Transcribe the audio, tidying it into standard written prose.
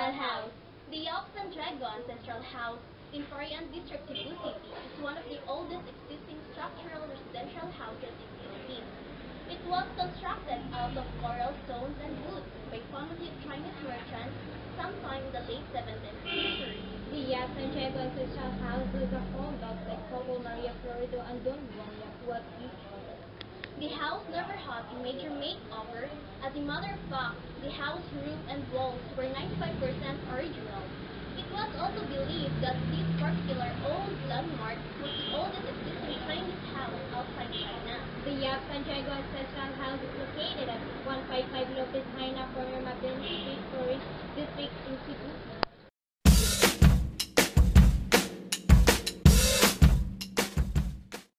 Ancestral House. The Yap Santiago Ancestral House in Corian District, Cebu City is one of the oldest existing structural residential houses in Philippines. It was constructed out of coral stones and wood by family of Chinese merchants sometime in the late 17th century. The Yap Santiago Ancestral House was a home built by Coco Maria Florido and Don Juan Yap each other. The house never had a major makeover. As a matter of fact, the house roof and walls were 95% original. It was also believed that this particular old landmark was the oldest existing Chinese house outside China. The Yap Santiago Ancestral House is located at 155 Lopez Haina, corner Mabini Street, Forest District in Cebu.